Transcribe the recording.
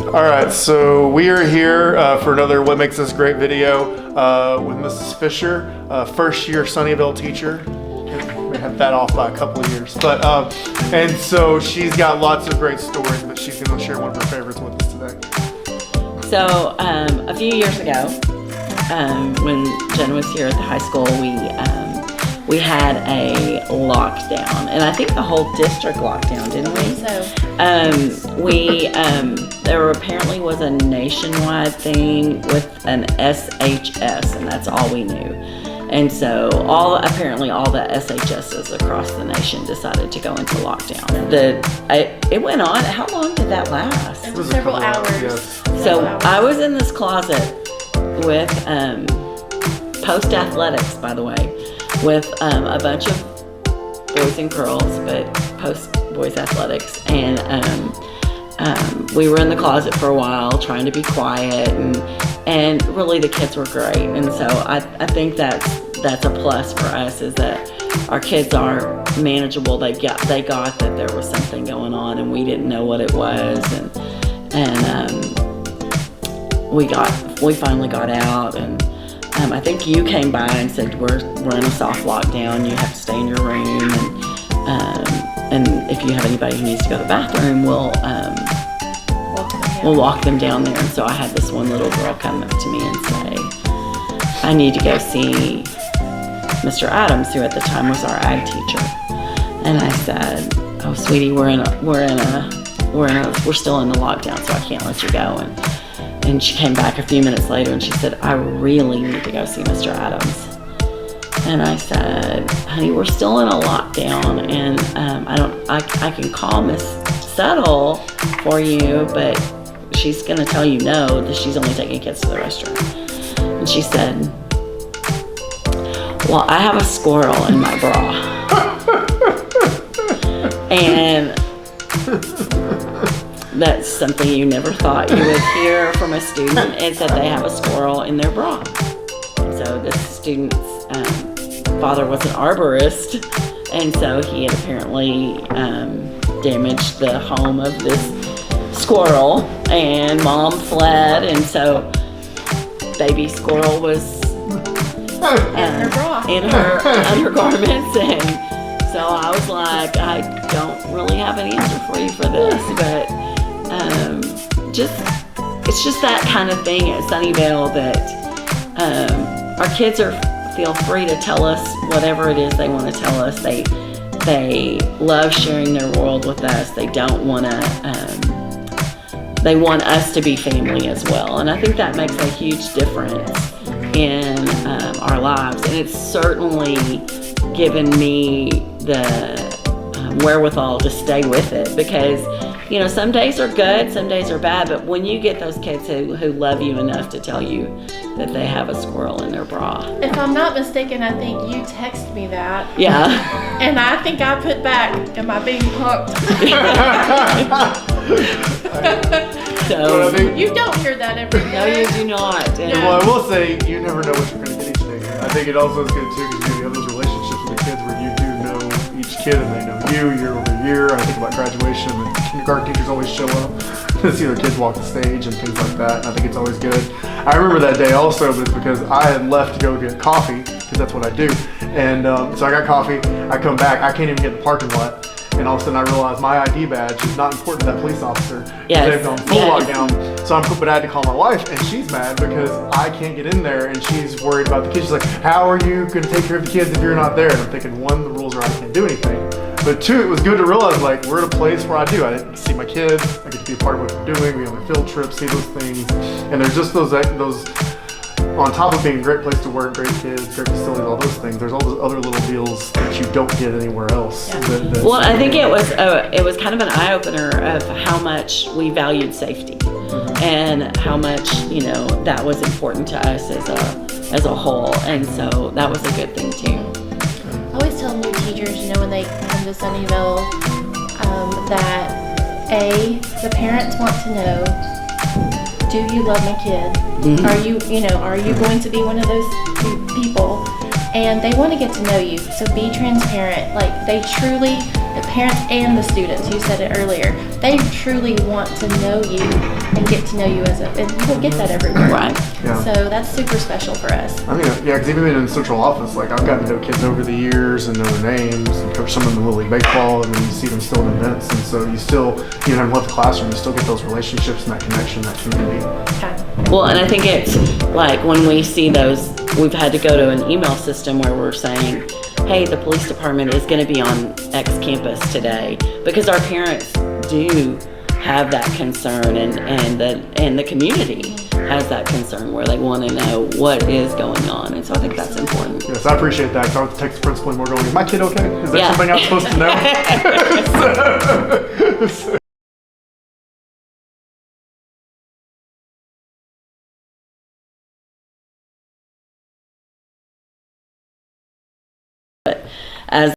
All right, so we are here for another What Makes Us Great video with Mrs. Fisher, first year Sunnyvale teacher. We had that off by a couple of years, but and so she's got lots of great stories, but she's going to share one of her favorites with us today. So a few years ago, when Jen was here at the high school, we had a lockdown, and I think the whole district locked down, didn't we? So. There apparently was a nationwide thing with an SHS, and that's all we knew. And so apparently all the SHSs across the nation decided to go into lockdown. It went on. How long did that last? It was several hours. Yes. So I was in this closet with post athletics, by the way, with a bunch of boys and girls, but post boys athletics, and we were in the closet for a while trying to be quiet, and really the kids were great. And so I think that's a plus for us, is that our kids are manageable. They got that there was something going on, and we didn't know what it was, and we finally got out, and I think you came by and said we're in a soft lockdown. You have to stay in your room, and if you have anybody who needs to go to the bathroom, we'll walk them down there. And so I had this one little girl come up to me and say, "I need to go see Mr. Adams," who at the time was our ag teacher. And I said, "Oh, sweetie, we're still in the lockdown, so I can't let you go." And she came back a few minutes later and she said, "I really need to go see Mr. Adams." And I said, "Honey, we're still in a lockdown, and I can call Miss Settle for you, but she's gonna tell you no, that she's only taking kids to the restroom." And she said, "Well, I have a squirrel in my bra." And that's something you never thought you would hear from a student, is that they have a squirrel in their bra. So this student's father was an arborist, and so he had apparently damaged the home of this squirrel, and mom fled, and so baby squirrel was in her undergarments. And so I was like, I don't really have an answer for you for this, but it's just that kind of thing at Sunnyvale, that our kids feel free to tell us whatever it is they want to tell us. They love sharing their world with us. They don't want to. They want us to be family as well, and I think that makes a huge difference in our lives. And it's certainly given me the wherewithal to stay with it, because some days are good, some days are bad, but when you get those kids who love you enough to tell you that they have a squirrel in their bra. If I'm not mistaken, I think you texted me that. Yeah. And I think I put back, "Am I being punked?" So you don't hear that every day. no, you do not. And Well, I will say, you never know what you're going to get each day. I think it also is good too, because you have those relationships with the kids where you do know each kid and they know you year over year. I think about graduation, and kindergarten teachers always show up to see their kids walk the stage and things like that, and I think it's always good. I remember that day also, but it's because I had left to go get coffee, because that's what I do. And so I got coffee, I come back, I can't even get in the parking lot. And all of a sudden I realized my ID badge is not important to that police officer. Yes. They've gone full lockdown. So but I had to call my wife, and she's mad because I can't get in there, and she's worried about the kids. She's like, "How are you going to take care of the kids if you're not there?" And I'm thinking, one, the rules are I can't do anything. But two, it was good to realize, like, we're at a place where I get to see my kids, I get to be a part of what they're doing, we have a field trip, see those things. And there's just those on top of being a great place to work, great kids, great facilities, all those things, there's all those other little deals that you don't get anywhere else. Yeah. Well, I think it was kind of an eye-opener of how much we valued safety, and how much that was important to us as a whole, and so that was a good thing too. I always tell new teachers, when they come to Sunnyvale, that the parents want to know, do you love my kid? Mm-hmm. Are you going to be one of those people? And they want to get to know you, so be transparent. Like, they truly the parents and the students, you said it earlier, they truly want to know you and get to know you and you don't get that everywhere. Right. Yeah. So that's super special for us. I mean, yeah, because even in the central office, like I've gotten to know kids over the years and know their names and coach some of them in Little League Baseball, and then you see them still in events, and so you still, even having left the classroom, you still get those relationships and that connection, that community. Okay. Well, and I think it's like when we see those, we've had to go to an email system where we're saying, hey, the police department is going to be on X campus today, because our parents do have that concern, and the community has that concern where they want to know what is going on, and so I think that's important. Yes, I appreciate that. So I would text the principal and we're going, is my kid okay? Is that Yeah. something I'm supposed to know? So- As